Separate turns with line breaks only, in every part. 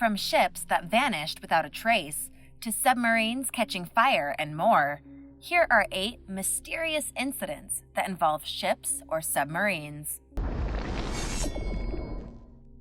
From ships that vanished without a trace, to submarines catching fire and more, here are 8 mysterious incidents that involve ships or submarines.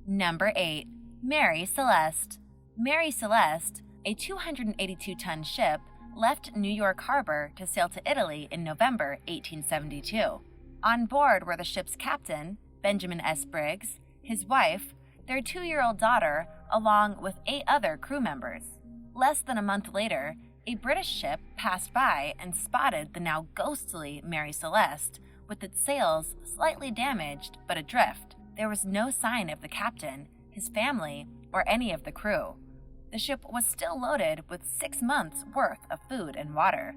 Number 8. Mary Celeste. Mary Celeste, a 282-ton ship, left New York Harbor to sail to Italy in November 1872. On board were the ship's captain, Benjamin S. Briggs, his wife, their 2-year-old daughter, along with 8 other crew members. Less than a month later, a British ship passed by and spotted the now ghostly Mary Celeste, with its sails slightly damaged but adrift. There was no sign of the captain, his family, or any of the crew. The ship was still loaded with 6 months' worth of food and water.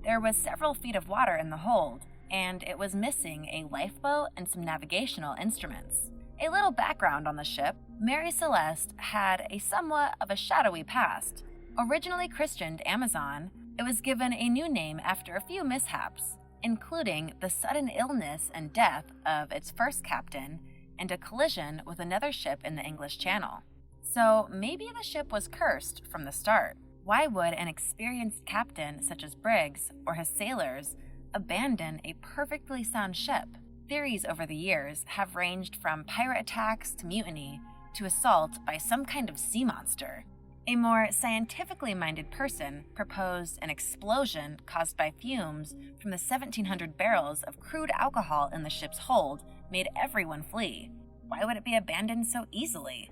There was several feet of water in the hold, and it was missing a lifeboat and some navigational instruments. A little background on the ship: Mary Celeste had a somewhat of a shadowy past. Originally christened Amazon, it was given a new name after a few mishaps, including the sudden illness and death of its first captain and a collision with another ship in the English Channel. So maybe the ship was cursed from the start. Why would an experienced captain such as Briggs or his sailors abandon a perfectly sound ship? Theories over the years have ranged from pirate attacks to mutiny to assault by some kind of sea monster. A more scientifically minded person proposed an explosion caused by fumes from the 1,700 barrels of crude alcohol in the ship's hold made everyone flee. Why would it be abandoned so easily?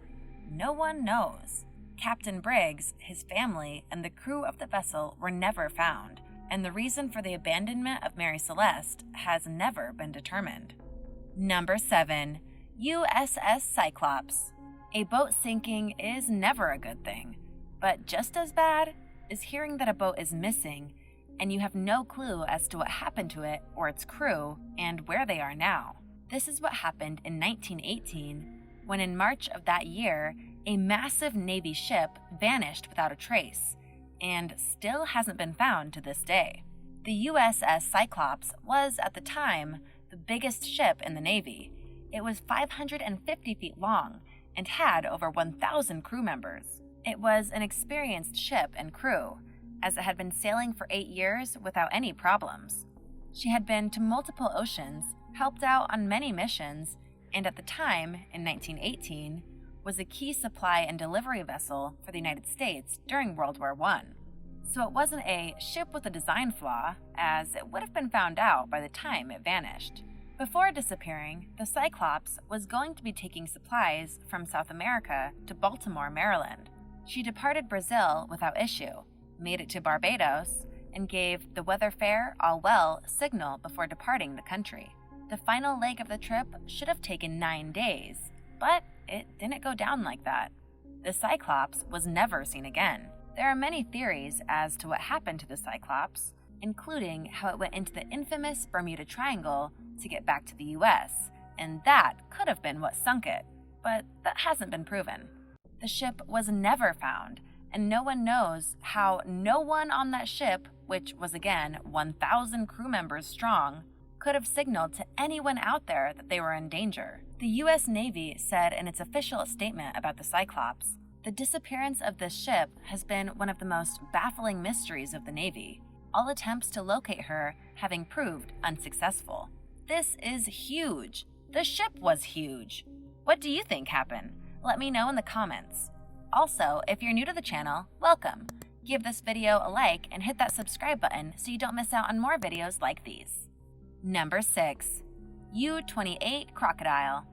No one knows. Captain Briggs, his family, and the crew of the vessel were never found, and the reason for the abandonment of Mary Celeste has never been determined. Number 7. USS Cyclops. A boat sinking is never a good thing, but just as bad is hearing that a boat is missing and you have no clue as to what happened to it or its crew and where they are now. This is what happened in 1918, when in March of that year, a massive Navy ship vanished without a trace and still hasn't been found to this day. The USS Cyclops was, at the time, the biggest ship in the Navy. It was 550 feet long and had over 1,000 crew members. It was an experienced ship and crew, as it had been sailing for 8 years without any problems. She had been to multiple oceans, helped out on many missions, and at the time, in 1918, was a key supply and delivery vessel for the United States during World War I. So it wasn't a ship with a design flaw, as it would have been found out by the time it vanished. Before disappearing, the Cyclops was going to be taking supplies from South America to Baltimore, Maryland. She departed Brazil without issue, made it to Barbados, and gave the weather fair all well signal before departing the country. The final leg of the trip should have taken 9 days, but it didn't go down like that. The Cyclops was never seen again. There are many theories as to what happened to the Cyclops, including how it went into the infamous Bermuda Triangle to get back to the US, and that could have been what sunk it, but that hasn't been proven. The ship was never found, and no one knows how no one on that ship, which was again 1,000 crew members strong, could have signaled to anyone out there that they were in danger. The U.S. Navy said in its official statement about the Cyclops, "The disappearance of this ship has been one of the most baffling mysteries of the Navy, all attempts to locate her having proved unsuccessful." This is huge. The ship was huge. What do you think happened? Let me know in the comments. Also, if you're new to the channel, welcome. Give this video a like and hit that subscribe button so you don't miss out on more videos like these. Number 6. U28 Crocodile.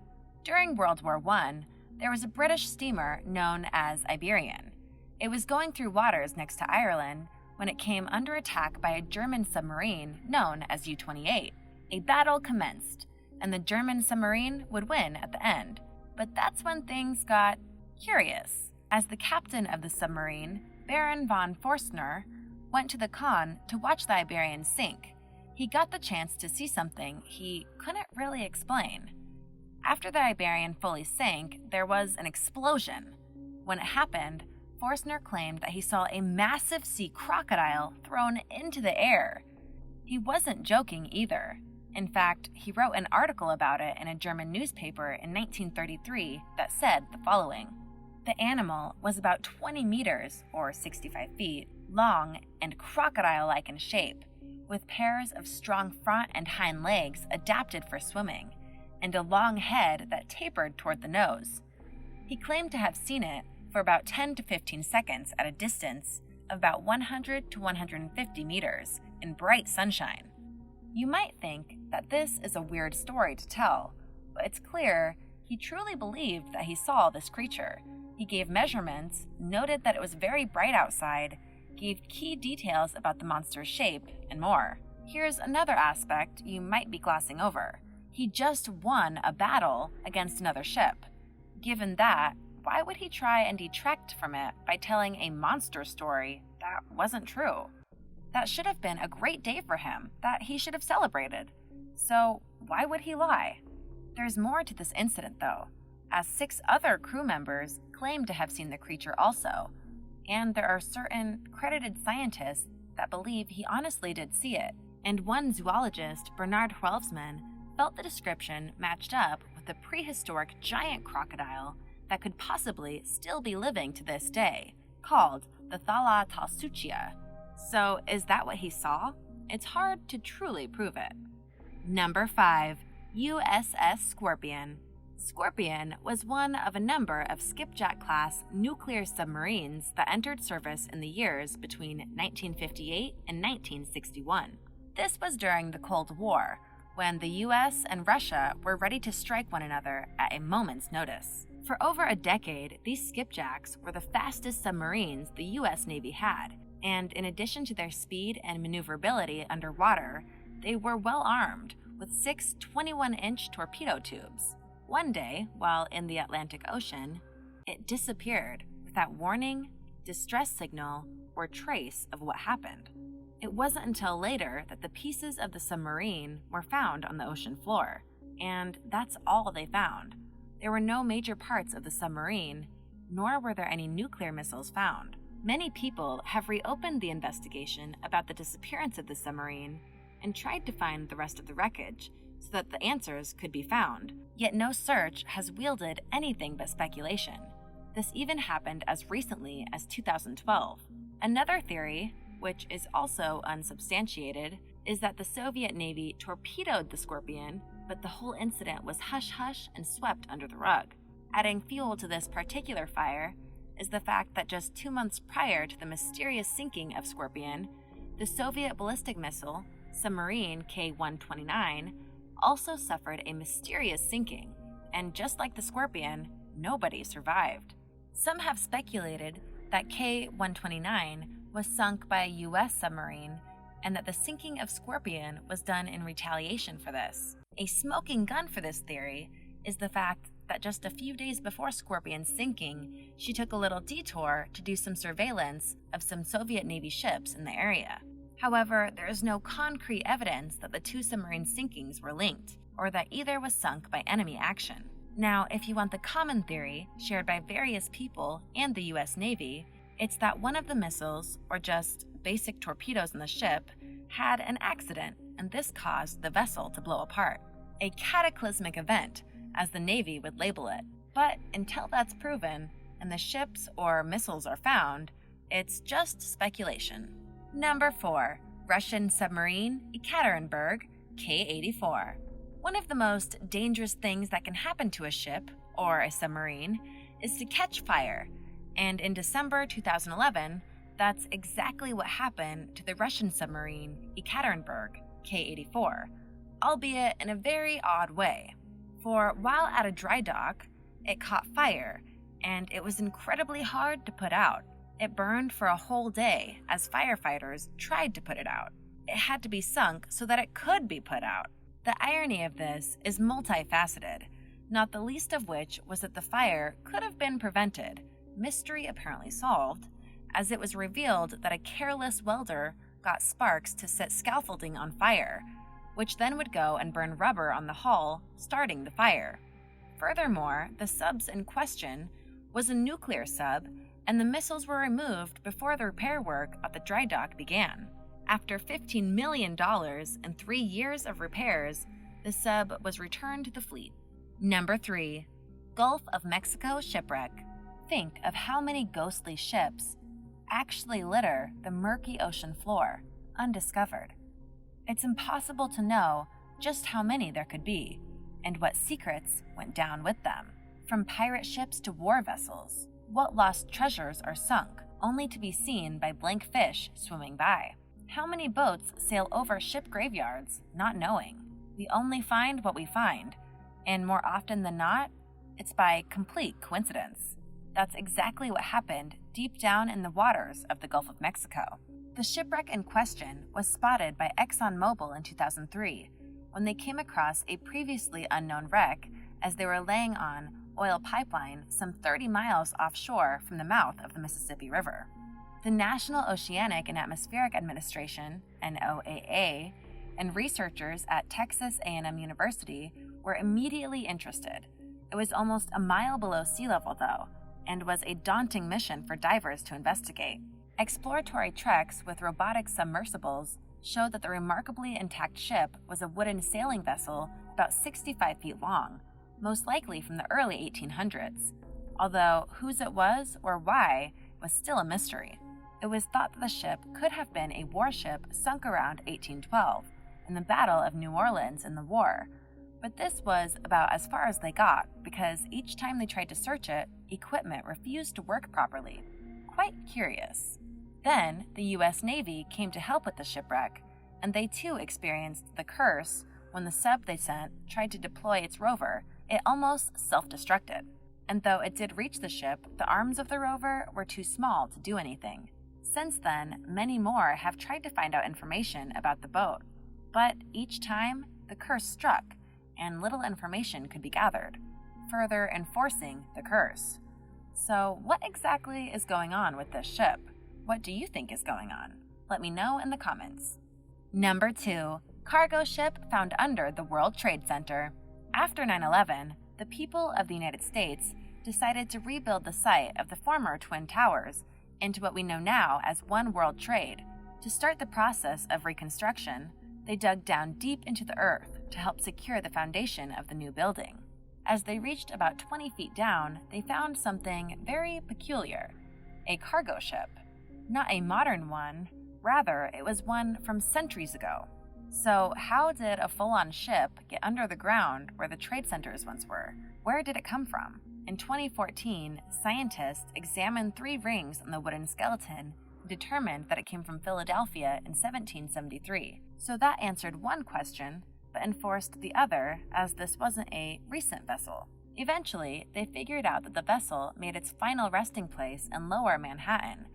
During World War I, there was a British steamer known as Iberian. It was going through waters next to Ireland when it came under attack by a German submarine known as U28. A battle commenced, and the German submarine would win at the end. But that's when things got curious, as the captain of the submarine, Baron von Forstner, went to the Con to watch the Iberian sink. He got the chance to see something he couldn't really explain. After the Iberian fully sank, there was an explosion. When it happened, Forstner claimed that he saw a massive sea crocodile thrown into the air. He wasn't joking either. In fact, he wrote an article about it in a German newspaper in 1933 that said the following: The animal was about 20 meters, or 65 feet, long and crocodile-like in shape, with pairs of strong front and hind legs adapted for swimming, and a long head that tapered toward the nose. He claimed to have seen it for about 10 to 15 seconds at a distance of about 100 to 150 meters in bright sunshine. You might think that this is a weird story to tell, but it's clear he truly believed that he saw this creature. He gave measurements, noted that it was very bright outside, gave key details about the monster's shape, and more. Here's another aspect you might be glossing over. He just won a battle against another ship. Given that, why would he try and detract from it by telling a monster story that wasn't true? That should have been a great day for him, that he should have celebrated. So why would he lie? There's more to this incident, though, as 6 other crew members claim to have seen the creature also, and there are certain credited scientists that believe he honestly did see it, and one zoologist, Bernard Hwelzman, felt the description matched up with a prehistoric giant crocodile that could possibly still be living to this day, called the Thalatasuchia. So is that what he saw? It's hard to truly prove it. Number 5. USS Scorpion. Scorpion was one of a number of skipjack-class nuclear submarines that entered service in the years between 1958 and 1961. This was during the Cold War, when the US and Russia were ready to strike one another at a moment's notice. For over a decade, these skipjacks were the fastest submarines the US Navy had, and in addition to their speed and maneuverability underwater, they were well armed with 6 21-inch torpedo tubes. One day, while in the Atlantic Ocean, it disappeared without warning, distress signal, or trace of what happened. It wasn't until later that the pieces of the submarine were found on the ocean floor, and that's all they found. There were no major parts of the submarine, nor were there any nuclear missiles found. Many people have reopened the investigation about the disappearance of the submarine and tried to find the rest of the wreckage so that the answers could be found, yet no search has wielded anything but speculation. This even happened as recently as 2012. Another theory, which is also unsubstantiated, is that the Soviet Navy torpedoed the Scorpion, but the whole incident was hush-hush and swept under the rug. Adding fuel to this particular fire is the fact that just 2 months prior to the mysterious sinking of Scorpion, the Soviet ballistic missile, Submarine K-129, also suffered a mysterious sinking, and just like the Scorpion, nobody survived. Some have speculated that K-129 was sunk by a U.S. submarine, and that the sinking of Scorpion was done in retaliation for this. A smoking gun for this theory is the fact that just a few days before Scorpion's sinking, she took a little detour to do some surveillance of some Soviet Navy ships in the area. However, there is no concrete evidence that the 2 submarine sinkings were linked, or that either was sunk by enemy action. Now, if you want the common theory, shared by various people and the US Navy, it's that one of the missiles, or just basic torpedoes in the ship, had an accident, and this caused the vessel to blow apart. A cataclysmic event, as the Navy would label it. But until that's proven, and the ships or missiles are found, it's just speculation. Number 4. Russian submarine Ekaterinburg, K-84. One of the most dangerous things that can happen to a ship, or a submarine, is to catch fire, and in December 2011, that's exactly what happened to the Russian submarine Ekaterinburg, K-84, albeit in a very odd way. For while at a dry dock, it caught fire, and it was incredibly hard to put out. It burned for a whole day as firefighters tried to put it out. It had to be sunk so that it could be put out. The irony of this is multifaceted, not the least of which was that the fire could have been prevented, mystery apparently solved, as it was revealed that a careless welder got sparks to set scaffolding on fire, which then would go and burn rubber on the hull, starting the fire. Furthermore, the subs in question was a nuclear sub, and the missiles were removed before the repair work at the dry dock began. After $15 million and 3 years of repairs, the sub was returned to the fleet. Number 3. Gulf of Mexico Shipwreck. Think of how many ghostly ships actually litter the murky ocean floor, undiscovered. It's impossible to know just how many there could be, and what secrets went down with them. From pirate ships to war vessels, what lost treasures are sunk, only to be seen by blank fish swimming by? How many boats sail over ship graveyards, not knowing? We only find what we find, and more often than not, it's by complete coincidence. That's exactly what happened deep down in the waters of the Gulf of Mexico. The shipwreck in question was spotted by ExxonMobil in 2003, when they came across a previously unknown wreck as they were laying on oil pipeline some 30 miles offshore from the mouth of the Mississippi River. The National Oceanic and Atmospheric Administration, NOAA, and researchers at Texas A&M University were immediately interested. It was almost a mile below sea level, though, and was a daunting mission for divers to investigate. Exploratory treks with robotic submersibles showed that the remarkably intact ship was a wooden sailing vessel about 65 feet long, most likely from the early 1800s, although whose it was or why was still a mystery. It was thought that the ship could have been a warship sunk around 1812 in the Battle of New Orleans in the war, but this was about as far as they got because each time they tried to search it, equipment refused to work properly. Quite curious. Then, the U.S. Navy came to help with the shipwreck, and they too experienced the curse when the sub they sent tried to deploy its rover. It almost self-destructed. And though it did reach the ship, the arms of the rover were too small to do anything. Since then, many more have tried to find out information about the boat, but each time, the curse struck, and little information could be gathered, further enforcing the curse. So, what exactly is going on with this ship? What do you think is going on? Let me know in the comments. Number 2. Cargo ship found under the World Trade Center. After 9/11, the people of the United States decided to rebuild the site of the former Twin Towers into what we know now as One World Trade. To start the process of reconstruction, they dug down deep into the earth to help secure the foundation of the new building. As they reached about 20 feet down, they found something very peculiar: a cargo ship. Not a modern one, rather, it was one from centuries ago. So, how did a full-on ship get under the ground where the trade centers once were? Where did it come from? In 2014, scientists examined 3 rings on the wooden skeleton and determined that it came from Philadelphia in 1773. So that answered one question, but enforced the other, as this wasn't a recent vessel. Eventually, they figured out that the vessel made its final resting place in lower Manhattan,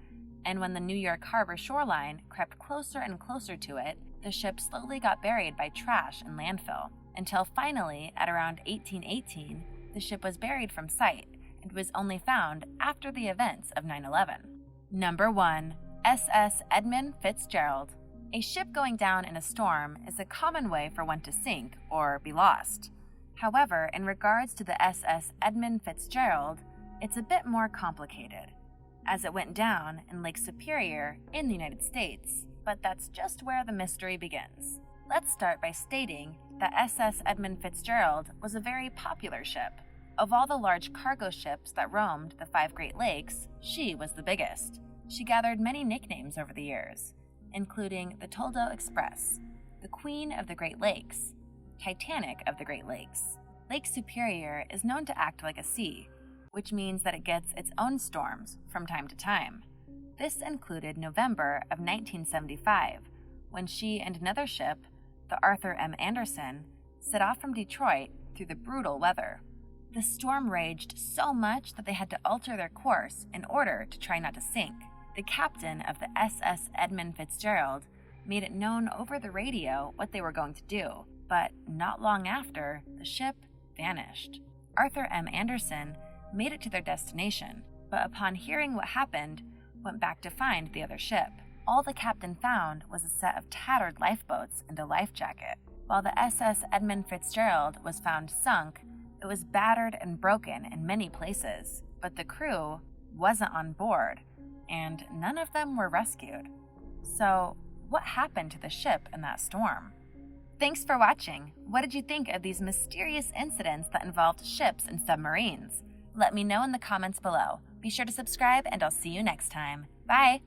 and when the New York Harbor shoreline crept closer and closer to it, the ship slowly got buried by trash and landfill, until finally, at around 1818, the ship was buried from sight and was only found after the events of 9/11. Number 1. SS Edmund Fitzgerald. A ship going down in a storm is a common way for one to sink or be lost. However, in regards to the SS Edmund Fitzgerald, it's a bit more complicated, as it went down in Lake Superior in the United States, but that's just where the mystery begins. Let's start by stating that SS Edmund Fitzgerald was a very popular ship. Of all the large cargo ships that roamed the 5 Great Lakes, she was the biggest. She gathered many nicknames over the years, including the Toldo Express, the Queen of the Great Lakes, Titanic of the Great Lakes. Lake Superior is known to act like a sea, which means that it gets its own storms from time to time. This included November of 1975, when she and another ship, the Arthur M. Anderson, set off from Detroit through the brutal weather. The storm raged so much that they had to alter their course in order to try not to sink. The captain of the SS Edmund Fitzgerald made it known over the radio what they were going to do, but not long after, the ship vanished. Arthur M. Anderson made it to their destination, but upon hearing what happened, went back to find the other ship. All the captain found was a set of tattered lifeboats and a life jacket. While the SS Edmund Fitzgerald was found sunk, it was battered and broken in many places, but the crew wasn't on board, and none of them were rescued. So, what happened to the ship in that storm? Thanks for watching. What did you think of these mysterious incidents that involved ships and submarines? Let me know in the comments below. Be sure to subscribe, and I'll see you next time. Bye!